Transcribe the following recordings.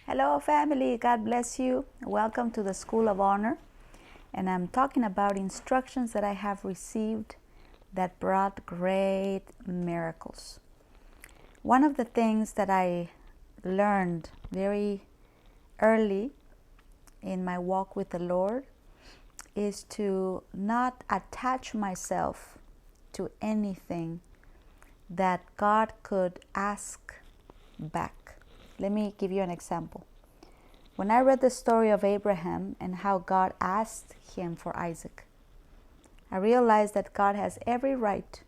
Hello, family. God bless you. Welcome to the School of Honor. And I'm talking about instructions that I have received that brought great miracles. One of the things that I learned very early in my walk with the Lord is to not attach myself to anything that God could ask back. Let me give you an example. When I read the story of Abraham and how God asked him for Isaac, I realized that God has every right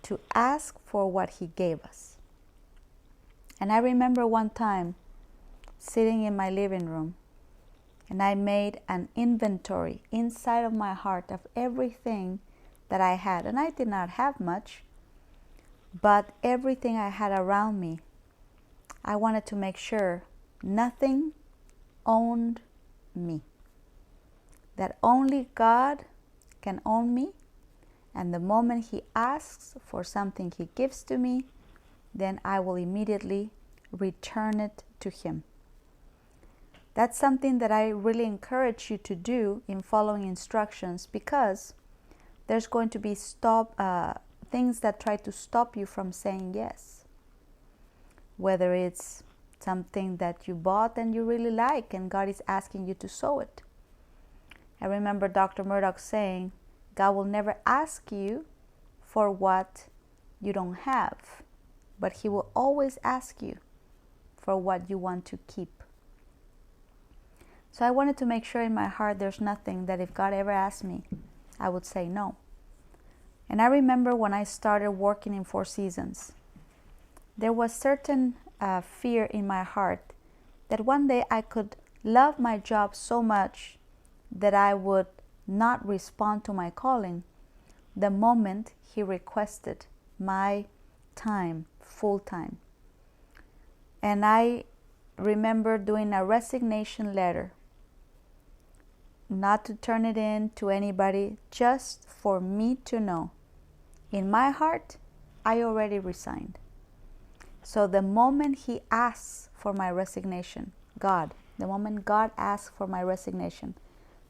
to ask for what he gave us. And I remember one time sitting in my living room and I made an inventory inside of my heart of everything that I had. And I did not have much, but everything I had around me, I wanted to make sure nothing owned me. That only God can own me, and the moment He asks for something He gives to me, then I will immediately return it to Him. That's something that I really encourage you to do in following instructions, because there's going to be things that try to stop you from saying yes. Whether it's something that you bought and you really like and God is asking you to sow it. I remember Dr. Murdoch saying, God will never ask you for what you don't have, but He will always ask you for what you want to keep. So I wanted to make sure in my heart there's nothing that if God ever asked me, I would say no. And I remember when I started working in Four Seasons, there was certain fear in my heart that one day I could love my job so much that I would not respond to my calling the moment He requested my time, full time. And I remember doing a resignation letter, not to turn it in to anybody, just for me to know in my heart I already resigned. So the moment He asks for my resignation, the moment God asks for my resignation,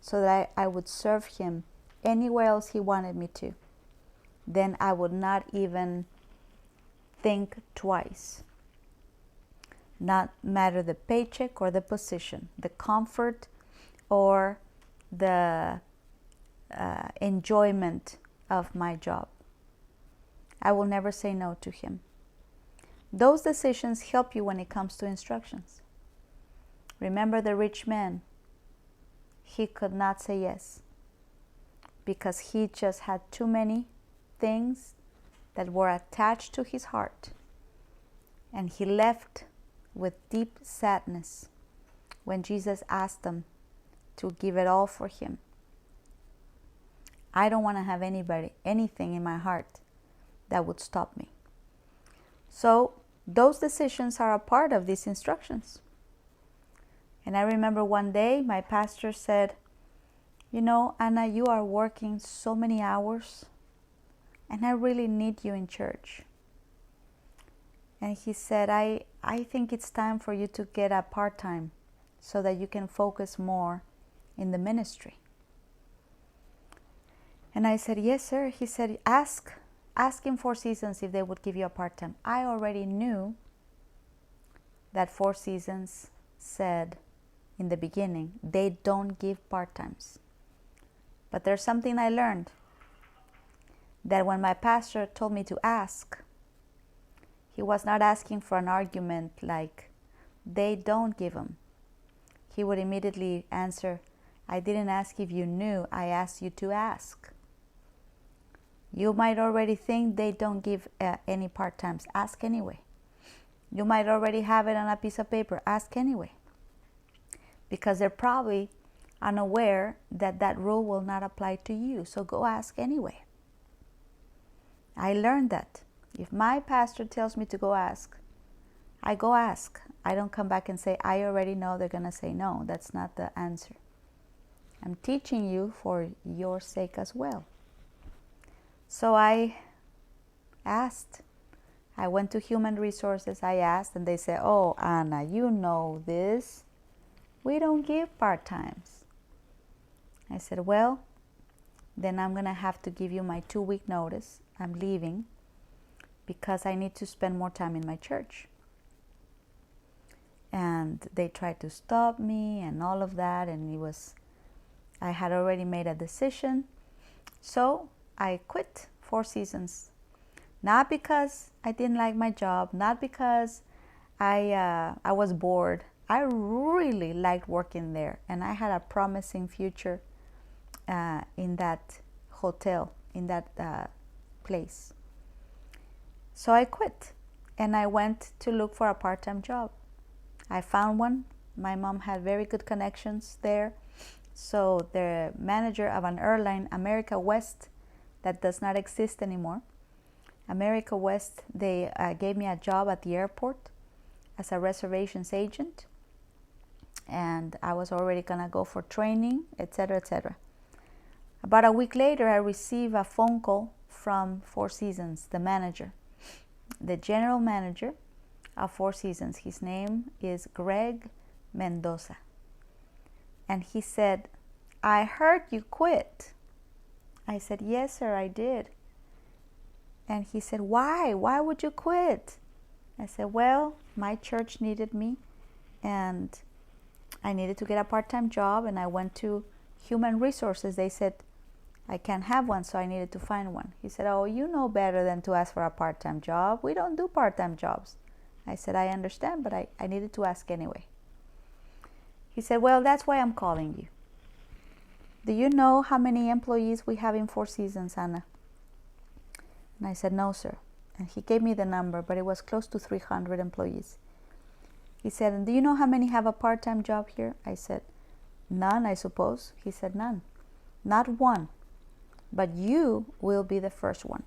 so that I would serve Him anywhere else He wanted me to, then I would not even think twice. Not matter the paycheck or the position, the comfort or the enjoyment of my job. I will never say no to Him. Those decisions help you when it comes to instructions. Remember the rich man. He could not say yes because he just had too many things that were attached to his heart. And he left with deep sadness when Jesus asked him to give it all for Him. I don't want to have anything in my heart that would stop me. So those decisions are a part of these instructions. And I remember one day my pastor said, you know, Anna, you are working so many hours and I really need you in church. And he said, I think it's time for you to get a part-time so that you can focus more in the ministry. And I said, yes, sir. He said, ask in Four Seasons if they would give you a part-time. I already knew that Four Seasons said in the beginning, they don't give part-times. But there's something I learned, that when my pastor told me to ask, he was not asking for an argument like, they don't give them. He would immediately answer, I didn't ask if you knew, I asked you to ask. You might already think they don't give any part-times. Ask anyway. You might already have it on a piece of paper. Ask anyway. Because they're probably unaware that that rule will not apply to you. So go ask anyway. I learned that. If my pastor tells me to go ask, I go ask. I don't come back and say, I already know they're going to say no. That's not the answer. I'm teaching you for your sake as well. So I asked. I went to human resources, I asked, and they said, oh, Anna, you know this. We don't give part-times. I said, well, then I'm going to have to give you my 2-week notice. I'm leaving because I need to spend more time in my church. And they tried to stop me and all of that, and I had already made a decision. So I quit Four Seasons. Not because I didn't like my job, not because I was bored. I really liked working there, and I had a promising future in that hotel, in that place. So I quit, and I went to look for a part-time job. I found one. My mom had very good connections there. So the manager of an airline, America West, that does not exist anymore, America West, they gave me a job at the airport as a reservations agent. And I was already going to go for training, etc., etc. About a week later, I received a phone call from Four Seasons, the manager, the general manager of Four Seasons. His name is Greg Mendoza. And he said, I heard you quit. I said, yes, sir, I did. And he said, why? Why would you quit? I said, well, my church needed me, and I needed to get a part-time job, and I went to human resources. They said, I can't have one, so I needed to find one. He said, oh, you know better than to ask for a part-time job. We don't do part-time jobs. I said, I understand, but I needed to ask anyway. He said, well, that's why I'm calling you. Do you know how many employees we have in Four Seasons, Anna? And I said, no, sir. And he gave me the number, but it was close to 300 employees. He said, and do you know how many have a part-time job here? I said, none, I suppose. He said, none. Not one. But you will be the first one.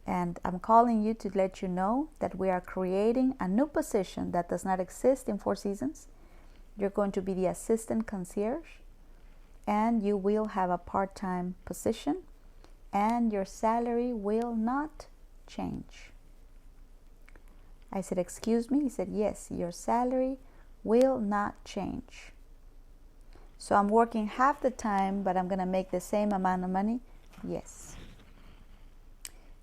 And I'm calling you to let you know that we are creating a new position that does not exist in Four Seasons. You're going to be the assistant concierge, and you will have a part-time position, and your salary will not change. I said, excuse me? He said, yes, your salary will not change. So I'm working half the time, but I'm going to make the same amount of money? Yes.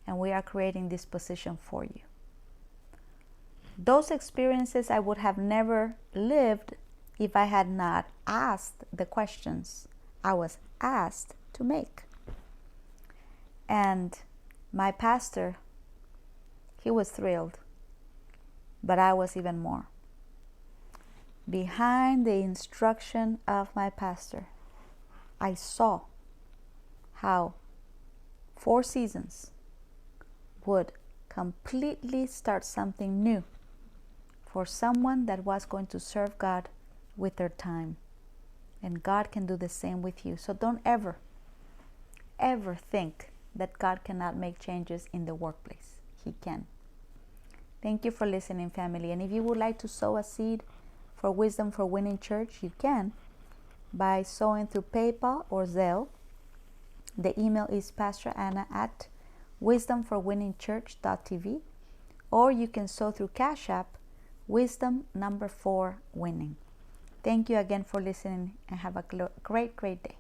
And we are creating this position for you. Those experiences I would have never lived if I had not asked the questions I was asked to make. And my pastor, he was thrilled, but I was even more. Behind the instruction of my pastor, I saw how Four Seasons would completely start something new for someone that was going to serve God with their time. And God can do the same with you. So don't ever think that God cannot make changes in the workplace. He can. Thank you for listening, family. And if you would like to sow a seed for Wisdom for Winning Church, you can by sowing through PayPal or Zelle. The email is pastoranna@wisdomforwinningchurch.tv, or you can sow through Cash App, Wisdom 4 Winning. Thank you again for listening, and have a great day.